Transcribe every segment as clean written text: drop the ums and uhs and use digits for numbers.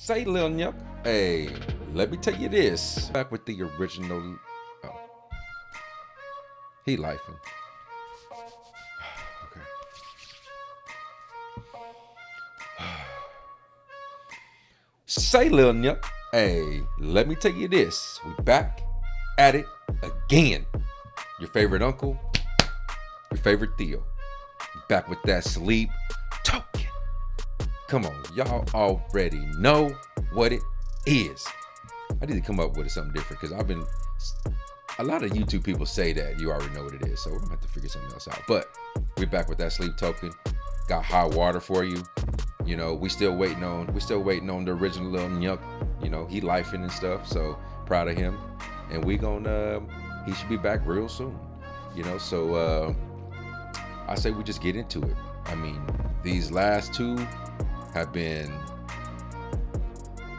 Say, Lil Nyuk, hey, let me tell you this. Back with the original. Oh, he lifing. Okay. Say, Lil Nyuk, hey, let me tell you this. We back at it again. Your favorite uncle, your favorite Theo. Back with that sleep token. Come on, y'all already know what it is. I need to come up with something different because a lot of YouTube people say that you already know what it is, so we're gonna have to figure something else out. But we're back with that sleep token. Got hot water for you. You know, we still waiting on the original Lil Nyuk. You know, he lifing and stuff, so proud of him. And he should be back real soon. You know, so I say we just get into it. I mean, these last two have been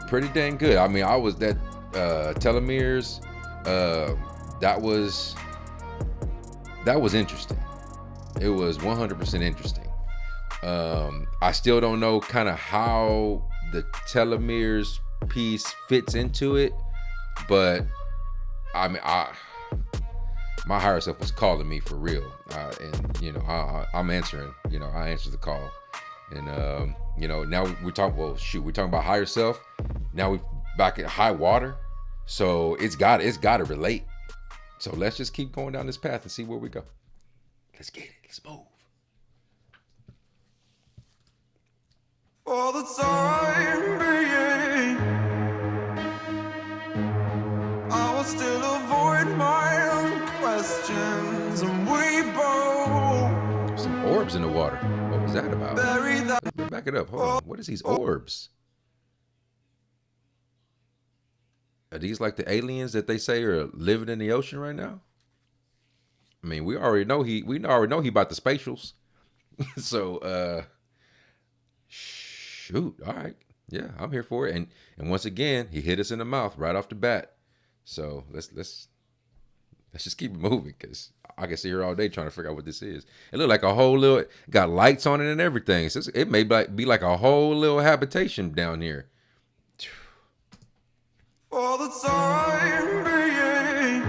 pretty dang good. I mean, I was that telomeres. That was interesting. It was 100% interesting. I still don't know kind of how the telomeres piece fits into it, but I mean, my higher self was calling me for real, and you know, I'm answering. You know, I answered the call, and you know, now we're talking about higher self. Now we're back at high water, so it's got to relate. So let's just keep going down this path and see where we go. Let's get it. Let's move. All the time being, I will still avoid my own questions, and we both some orbs in the water. What was that about? bury that. Back it up. Hold on. What is these orbs? Are these like the aliens that they say are living in the ocean right now? I mean, we already know he about the spatials. So shoot. All right. Yeah, I'm here for it. And once again, he hit us in the mouth right off the bat. So let's just keep it moving, because I can sit here all day trying to figure out what this is. It looked like a whole little, got lights on it and everything. So it may be like a whole little habitation down here. For the time being,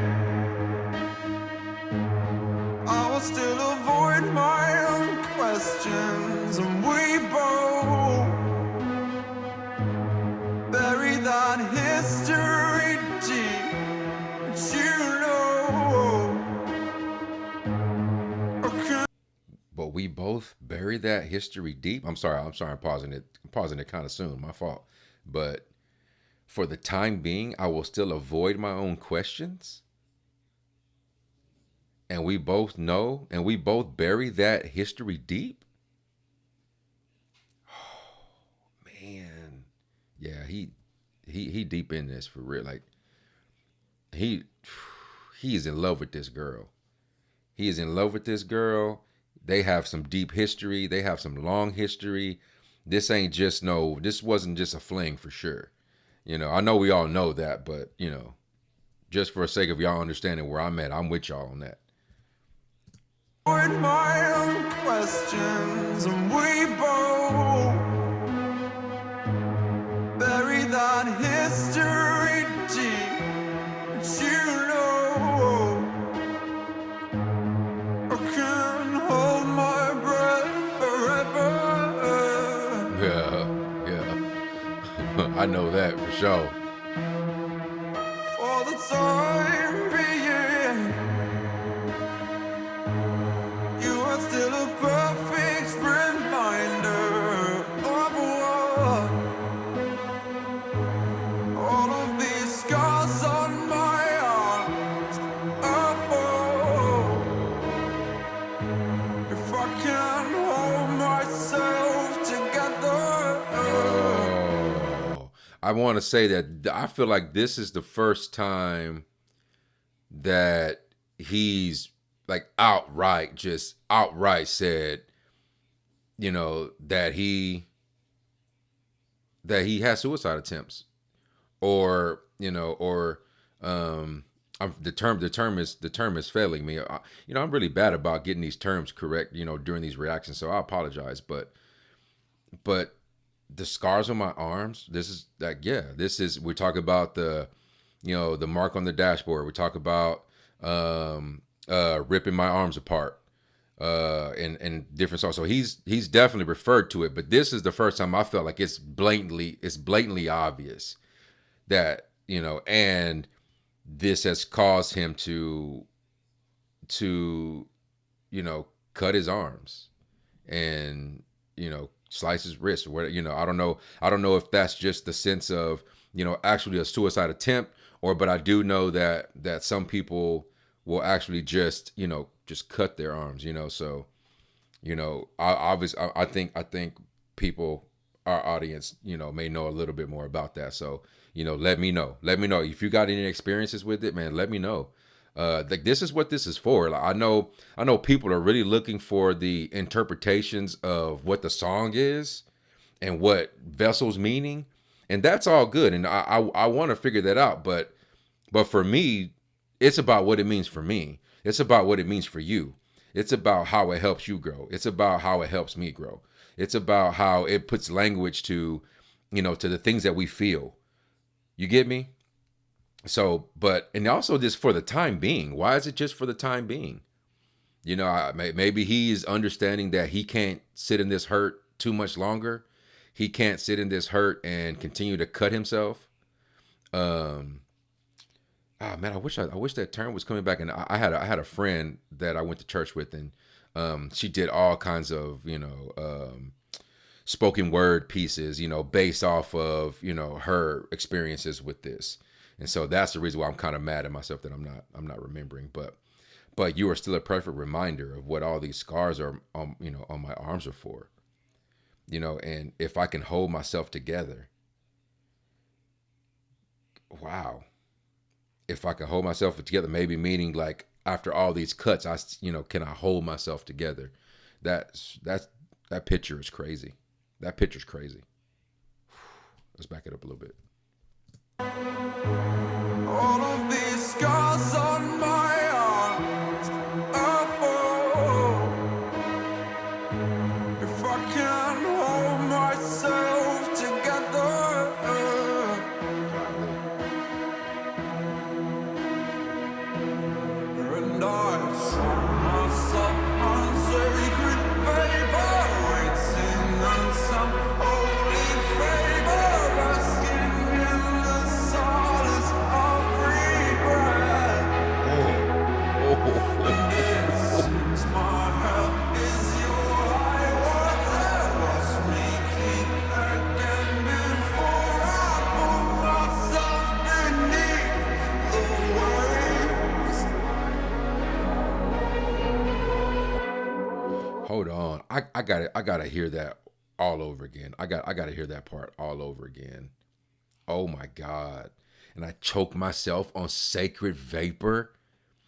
I will still avoid my own questions, and we both bury that history deep. But you know, But we both bury that history deep. I'm sorry. I'm pausing it. I'm pausing it kind of soon. My fault. But for the time being, I will still avoid my own questions. And we both know, and we both bury that history deep. Oh, man. Yeah, he deep in this for real. Like he is in love with this girl. He is in love with this girl. They have some deep history. They have some long history. This wasn't just a fling for sure. You know, I know we all know that, but you know, just for the sake of y'all understanding where I'm at, I'm with y'all on that. avoid my own questions, and we both bury that history deep. But you know, I can't hold my breath forever. Yeah. I know that for sure. For the time being, you are still a perfect reminder of what all of these scars on my arms are for. If I can't hold myself together. Oh, I want to say that I feel like this is the first time that he's like outright said, you know, that he has suicide attempts, or you know, or the term is failing me. You know, I'm really bad about getting these terms correct, you know, during these reactions, so I apologize. But the scars on my arms. This is like, yeah, this is, we talk about the, the mark on the dashboard. We talk about ripping my arms apart in different songs. So he's definitely referred to it, but this is the first time I felt like it's blatantly obvious that, and this has caused him to cut his arms and, slice his wrist or whatever. I don't know if that's just the sense of, actually a suicide attempt, but I do know that some people will actually just cut their arms, so, I think people, our audience, may know a little bit more about that. So, let me know if you got any experiences with it, man. Let me know. Like, this is what this is for. Like, I know people are really looking for the interpretations of what the song is and what Vessel's meaning, and that's all good. And I want to figure that out. But for me, it's about what it means for me. It's about what it means for you. It's about how it helps you grow. It's about how it helps me grow. It's about how it puts language to, to the things that we feel. You get me? So, and also just for the time being. Why is it just for the time being? Maybe he's understanding that he can't sit in this hurt too much longer. He can't sit in this hurt and continue to cut himself. Man, I wish that term was coming back. And I had a friend that I went to church with, and she did all kinds of spoken word pieces, based off of her experiences with this. And so that's the reason why I'm kind of mad at myself that I'm not remembering. But you are still a perfect reminder of what all these scars are on my arms are for. And if I can hold myself together, wow. If I can hold myself together, maybe meaning like after all these cuts, can I hold myself together? That picture is crazy. That picture's crazy. Let's back it up a little bit. All of these scars on my arms are for. If I can hold myself together, and I show myself on sacred paper, waiting on some holy favor, basking in the solace of regret. And it seems my hell is your high water, lost me clean again before I put myself beneath the waves. Hold on. I gotta hear that all over again. I gotta hear that part all over again. Oh my God. And I choke myself on sacred vapor.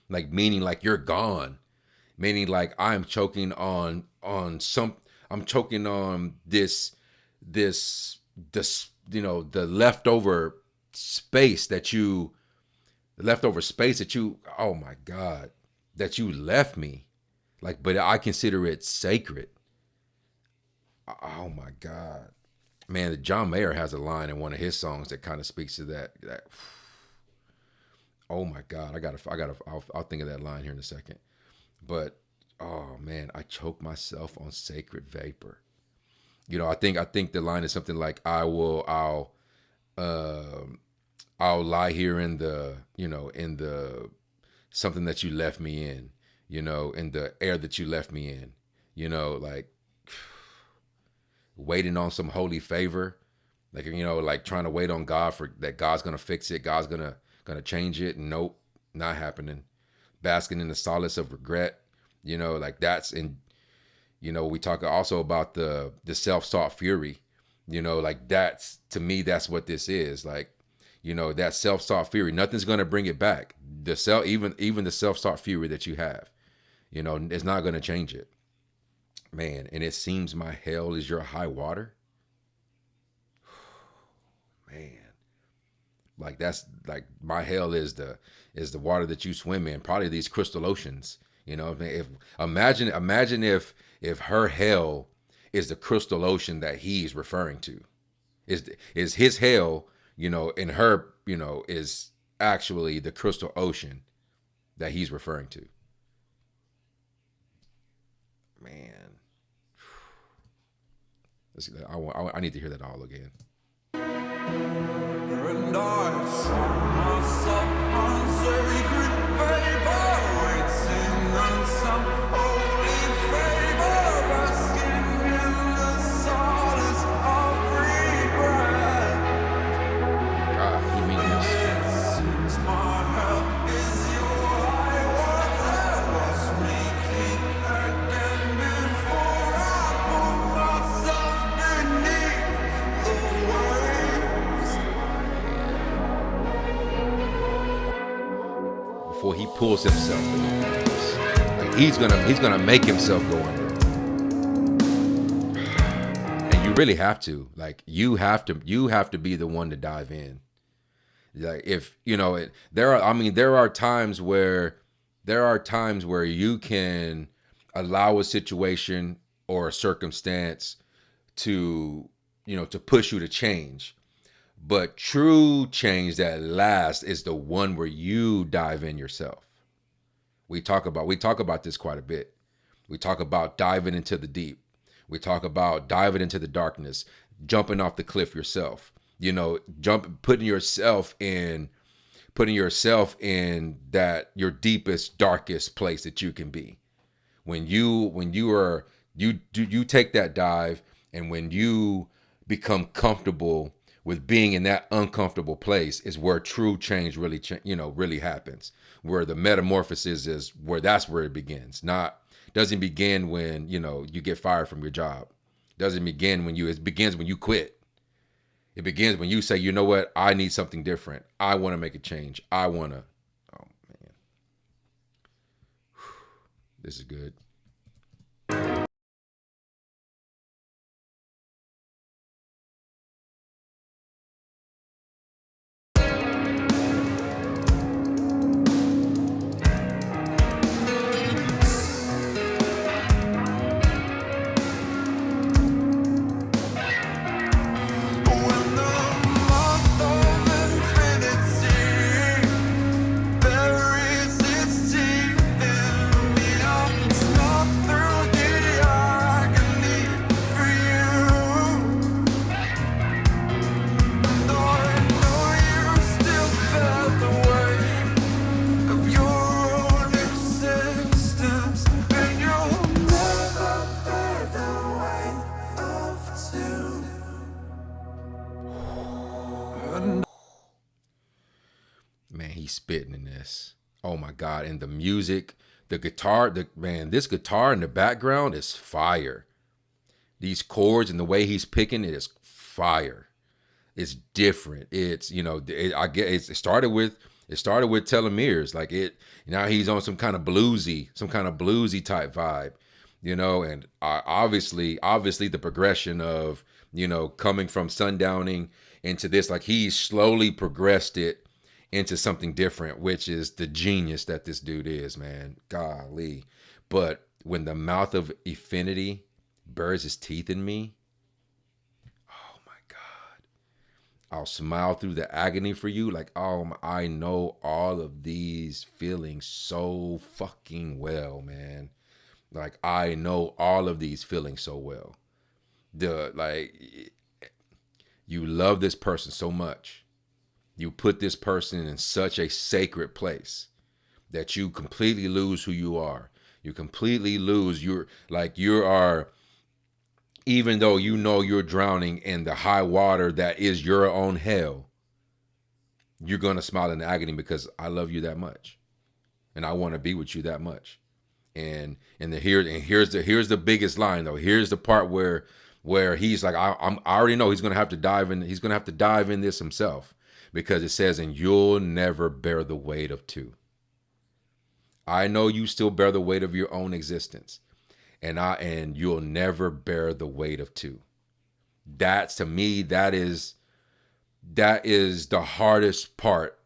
Like, meaning like you're gone. Meaning like I'm choking on I'm choking on this the leftover space that you oh my God, that you left me. Like, but I consider it sacred. Oh my God. Man, John Mayer has a line in one of his songs that kind of speaks to that. Oh my God. I'll think of that line here in a second. But, oh man, I choke myself on sacred vapor. I think the line is something like, I'll lie here in the something that you left me in, in the air that you left me in, like waiting on some holy favor, like, like trying to wait on God for that God's going to fix it. God's going to change it. Nope, not happening. Basking in the solace of regret, like that's in, we talk also about the self-sought fury, like that's, to me, that's what this is. Like, that self-sought fury, nothing's going to bring it back. Even the self-sought fury that you have, it's not going to change it, man. And it seems my hell is your high water, man. Like, that's like my hell is the water that you swim in, probably these crystal oceans. If imagine if her hell is the crystal ocean that he's referring to. Is his hell, in her, is actually the crystal ocean that he's referring to. Man, I need to hear that all again. And I saw myself on sacred paper, waiting on some holy favor, basking in the solace of regret. God, he mean this. It seems my hell is your high water, wash me clean again before I put myself beneath the waves. Before he pulls himself beneath the waves. Like he's gonna make himself go under. And you really have to. Like you have to be the one to dive in. Like if there are times where you can allow a situation or a circumstance to push you to change. But true change that lasts is the one where you dive in yourself. We talk about this quite a bit. We talk about diving into the deep. We talk about diving into the darkness, jumping off the cliff yourself. Putting yourself in that your deepest, darkest place that you can be. When you take that dive, and when you become comfortable with being in that uncomfortable place, is where true change really happens. Where the metamorphosis is that's where it begins. Doesn't begin when you get fired from your job. It begins when you quit. It begins when you say, you know what, I need something different. I want to make a change. Oh man, this is good. When the month of infinity buries its teeth in me, I'll smile through the agony for you. And I know you still bear the weight of your own existence, and you'll never bear the weight of two. Man, he's spitting in this. Oh my God. And the music, the guitar, this guitar in the background is fire. These chords and the way he's picking it is fire. It's different. It's, it started with telomeres. Like now he's on some kind of bluesy type vibe, and obviously the progression of, coming from sundowning into this, like he slowly progressed it into something different, which is the genius that this dude is, man. Golly. But when the mouth of infinity buries his teeth in me, oh my God. I'll smile through the agony for you. Like, I know all of these feelings so fucking well, man. Like, I know all of these feelings so well. You love this person so much. You put this person in such a sacred place that you completely lose who you are. You completely lose you are, even though you're drowning in the high water that is your own hell, you're going to smile in agony because I love you that much. And I want to be with you that much. And here's the biggest line though. Here's the part where he's like, I already know he's going to have to dive in. He's going to have to dive in this himself. Because it says, and you'll never bear the weight of two. I know you still bear the weight of your own existence. And you'll never bear the weight of two. That's, to me, that is the hardest part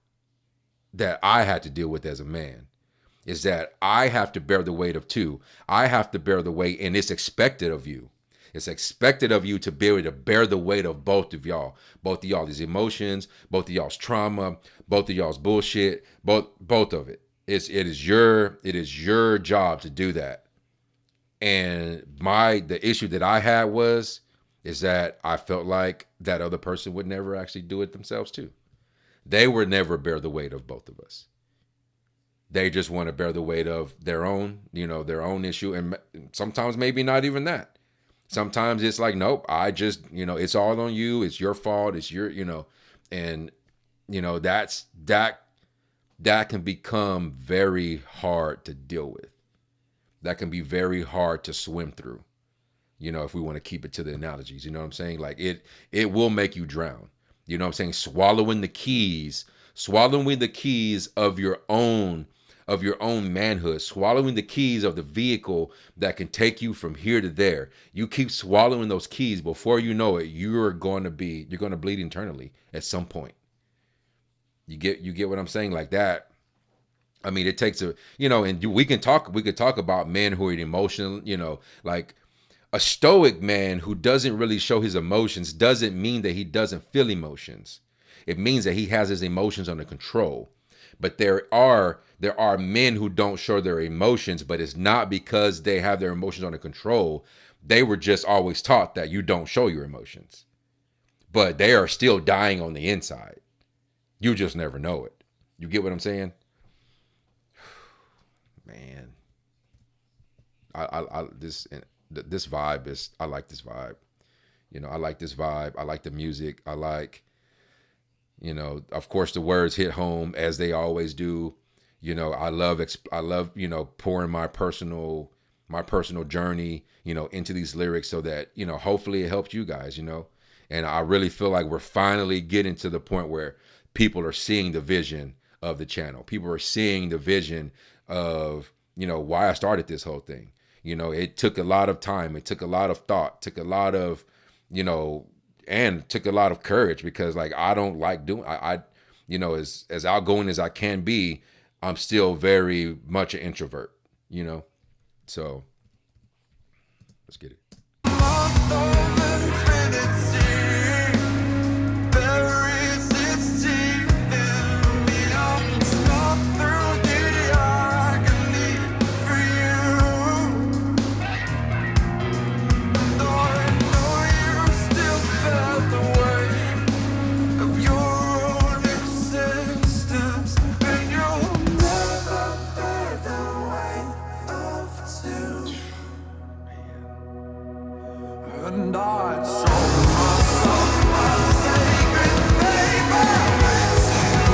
that I had to deal with as a man. Is that I have to bear the weight of two. I have to bear the weight, and it's expected of you. It's expected of you to be able to bear the weight of both of y'all, these emotions, both of y'all's trauma, both of y'all's bullshit, both of it. It is your job to do that. And the issue that I had is that I felt like that other person would never actually do it themselves too. They would never bear the weight of both of us. They just want to bear the weight of their own, their own issue. And sometimes maybe not even that. Sometimes it's like, nope, I just, it's all on you. It's your fault. It's your, and, that can become very hard to deal with. That can be very hard to swim through, if we want to keep it to the analogies, you know what I'm saying? Like it will make you drown. You know what I'm saying? Swallowing the keys of your own manhood, swallowing the keys of the vehicle that can take you from here to there. You keep swallowing those keys, before you know it, you're going to bleed internally at some point. You get what I'm saying? Like that. I mean, it takes and we could talk about men who are emotional, like a stoic man who doesn't really show his emotions doesn't mean that he doesn't feel emotions. It means that he has his emotions under control. But there are men who don't show their emotions, but it's not because they have their emotions under control. They were just always taught that you don't show your emotions. But they are still dying on the inside. You just never know it. You get what I'm saying? Man. This vibe is, I like this vibe. I like this vibe. I like the music. I like, of course the words hit home as they always do. I love, pouring my personal journey, into these lyrics so that, hopefully it helps you guys, and I really feel like we're finally getting to the point where people are seeing the vision of the channel. People are seeing the vision of, why I started this whole thing. It took a lot of time. It took a lot of thought, took a lot of, and took a lot of courage, because like, I don't like doing, as outgoing as I can be, I'm still very much an introvert, so let's get it. And I told myself my sacred baby,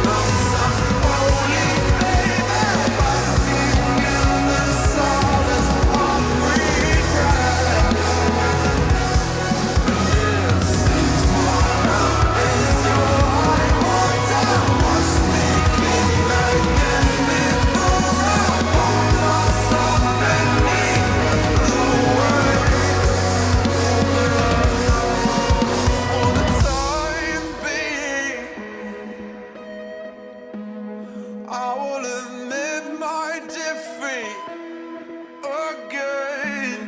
I'm some holy baby, basking in the solace of regret. This is my hell, is your high water. Watch me keep again before I pour myself beneath the waves. For the time being, I will admit my defeat again.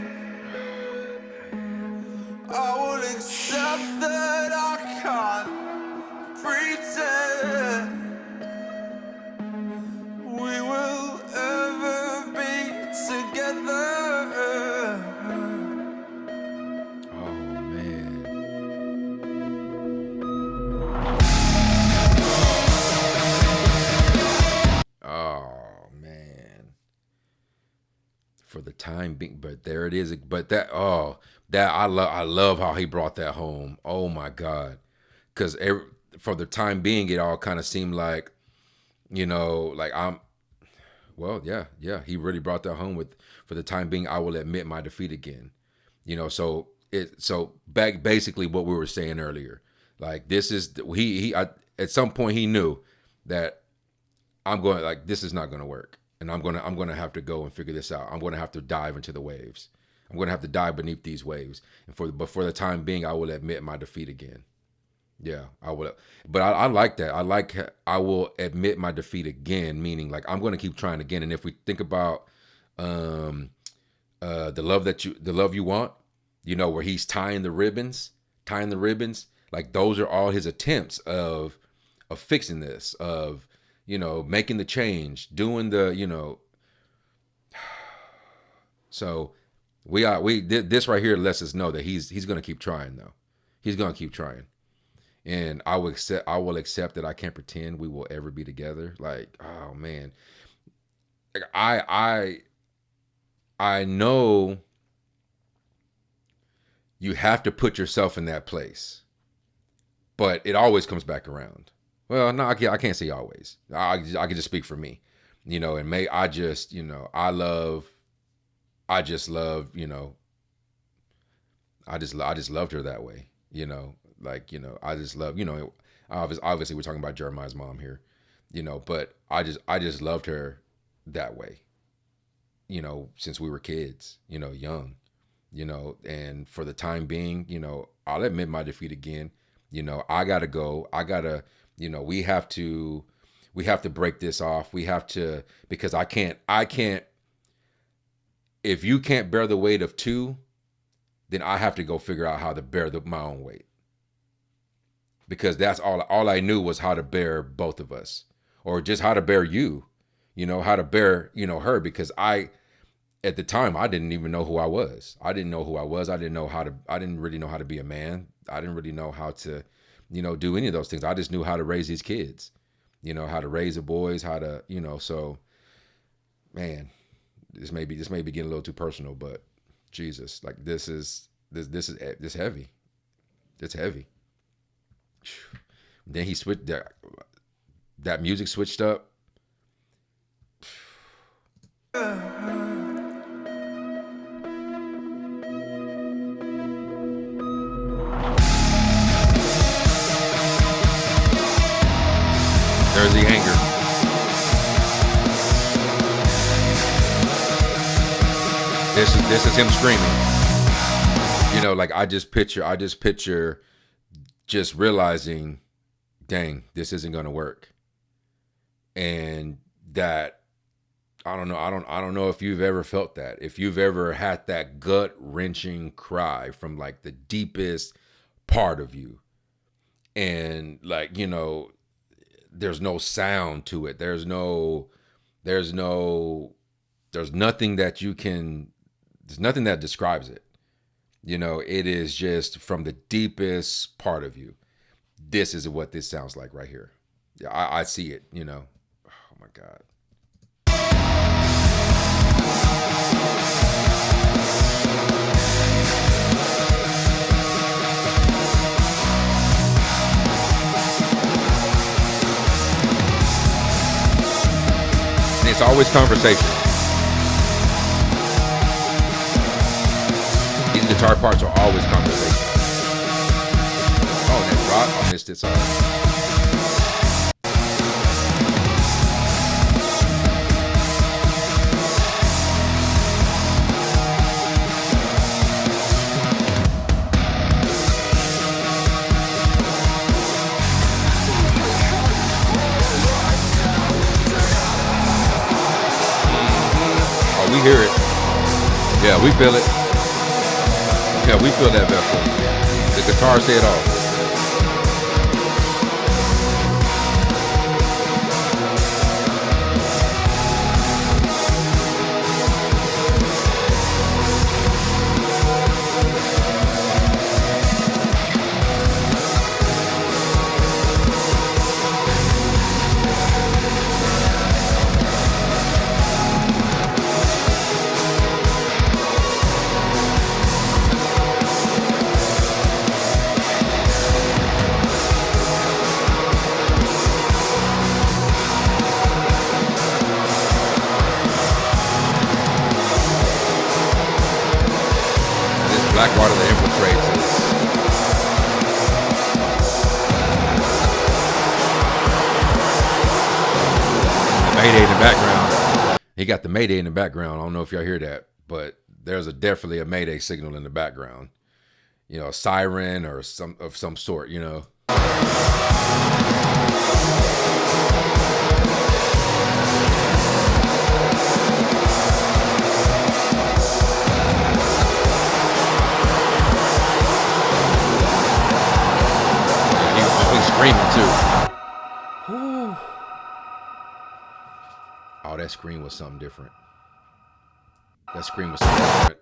I will accept that I can't pretend we will ever be together. Oh man. Oh man. For the time being, but there it is. But I love how he brought that home. Oh my God. Because for the time being, it all kind of seemed like, like well, yeah. He really brought that home with, for the time being, I will admit my defeat again. So back basically what we were saying earlier. Like this is, at some point he knew that I'm going, like, this is not going to work. And I'm going to have to go and figure this out. I'm going to have to dive into the waves. I'm going to have to dive beneath these waves. But for the time being, I will admit my defeat again. Yeah, I will. But I like that. I will admit my defeat again, meaning like I'm going to keep trying again. And if we think about the love you want, you know, where he's tying the ribbons, like those are all his attempts of fixing this, of, you know, making the change, doing the, you know. So this right here lets us know that he's gonna keep trying though. He's gonna keep trying. And I will accept that I can't pretend we will ever be together. Like, oh man. Like, I know you have to put yourself in that place. But it always comes back around. Well, no, I can't say always. I can just speak for me, you know. And I just, you know, I just love, you know, I just loved her that way, you know. Like, you know, I just love, you know. Obviously, we're talking about Jeremiah's mom here, you know. But I just loved her that way, you know, since we were kids, you know, young, you know. And for the time being, you know, I'll admit my defeat again. You know, I gotta go. You know, we have to break this off. We have to, because I can't, if you can't bear the weight of two, then I have to go figure out how to bear my own weight. Because that's all I knew was how to bear both of us, or just how to bear you, you know, how to bear, you know, her, because at the time, I didn't even know who I was. I didn't know who I was. I didn't really know how to be a man. I didn't really know how to, you know, do any of those things. I just knew how to raise these kids, you know, how to raise the boys, how to, you know. So, man, this may be getting a little too personal, but Jesus, like this is heavy. It's heavy. Then he switched that music switched up. There's the anger. This is him screaming. You know, like I just picture just realizing, dang, this isn't gonna work. And that, I don't know if you've ever felt that. If you've ever had that gut-wrenching cry from like the deepest part of you. And like, you know, there's no sound to it. There's nothing that describes it. You know, it is just from the deepest part of you. This is what this sounds like right here. Yeah, I see it, you know. Oh my God. It's always conversation. These guitar parts are always conversation. Oh, that drop, I missed it, sorry. We hear it. Yeah, we feel it. Yeah, we feel that vessel. The guitar say it all. Black water that infiltrates is the Mayday in the background. He got the Mayday in the background. I don't know if y'all hear that, but there's definitely a Mayday signal in the background. You know, a siren or some sort, you know. that scream was something different. That scream was something different.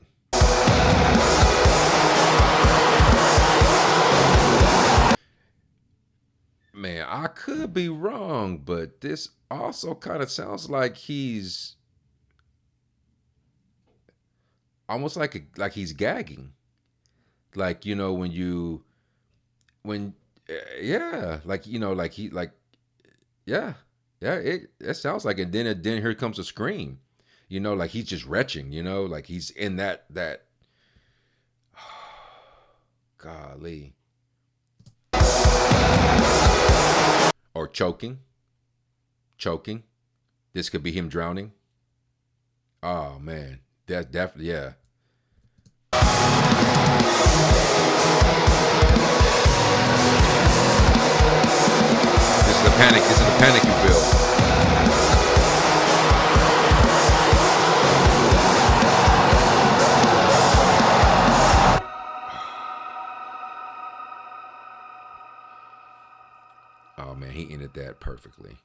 Man, I could be wrong, but this also kind of sounds like he's almost like he's gagging. Like, you know, when yeah, like, you know, like he like yeah. Yeah, it sounds like it. Then here comes a scream. You know, like he's just retching, you know, like he's in that golly. Or choking. Choking. This could be him drowning. Oh man. That definitely, yeah. This is the panic. This is the panic you feel. Oh man, he ended that perfectly.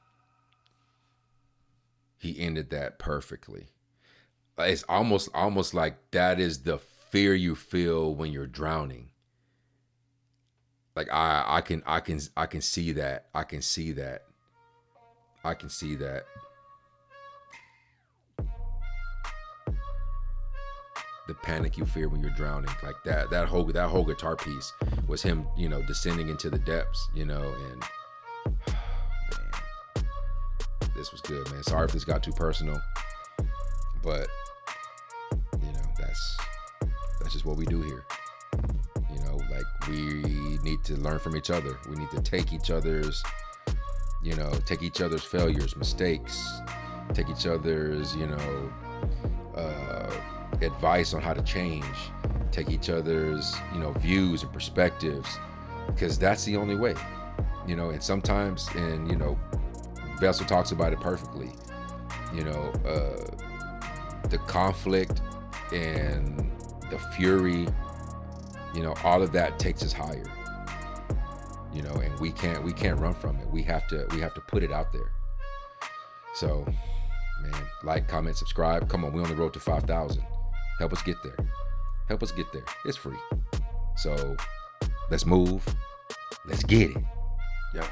He ended that perfectly. It's almost like that is the fear you feel when you're drowning. Like I can see that. I can see that. I can see that. The panic you fear when you're drowning. Like that whole guitar piece was him, you know, descending into the depths, you know, and man, this was good, man. Sorry if this got too personal, but you know, that's just what we do here. You know, like we need to learn from each other. We need to take each other's, you know, take each other's failures, mistakes, take each other's, you know, advice on how to change, take each other's, you know, views and perspectives, because that's the only way, you know. And sometimes, and you know, Vessel talks about it perfectly, you know, the conflict and the fury, you know, all of that takes us higher, you know, and we can't run from it. We have to put it out there. So man, like, comment, subscribe. Come on, we're on the road to 5,000. Help us get there. Help us get there. It's free. So let's move. Let's get it. Yeah.